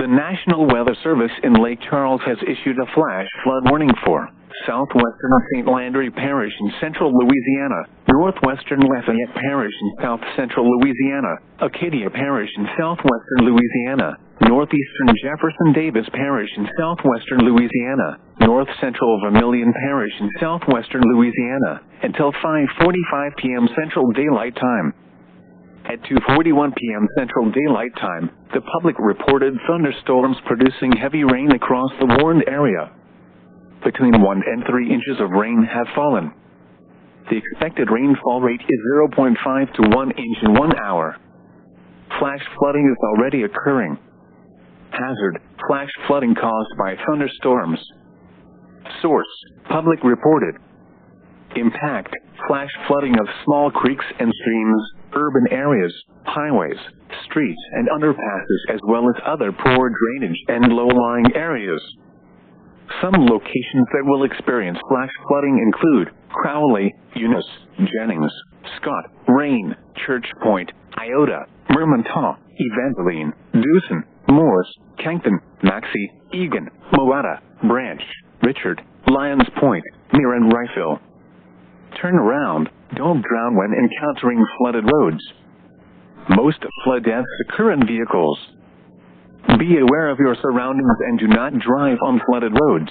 The National Weather Service in Lake Charles has issued a flash flood warning for southwestern St. Landry Parish in central Louisiana, northwestern Lafayette Parish in south central Louisiana, Acadia Parish in southwestern Louisiana, northeastern Jefferson Davis Parish in southwestern Louisiana, north central Vermilion Parish in southwestern Louisiana, until 5:45 p.m. Central Daylight Time. At 2:41 p.m. Central Daylight Time, the public reported thunderstorms producing heavy rain across the warned area. Between 1 and 3 inches of rain have fallen. The expected rainfall rate is 0.5 to 1 inch in 1 hour. Flash flooding is already occurring. Hazard: flash flooding caused by thunderstorms. Source: public reported. Impact: flash flooding of small creeks and streams, urban areas, highways, streets and underpasses, as well as other poor drainage and low-lying areas. Some locations that will experience flash flooding include Crowley, Eunice, Jennings, Scott, Rain, Church Point, Iota, Mermentau, Evangeline, Dewson, Morris, Kankton, Maxey, Egan, Moata, Branch, Richard, Lyons Point, Mere and Rifle. Turn around. Don't drown when encountering flooded roads. Most flood deaths occur in vehicles. Be aware of your surroundings and do not drive on flooded roads.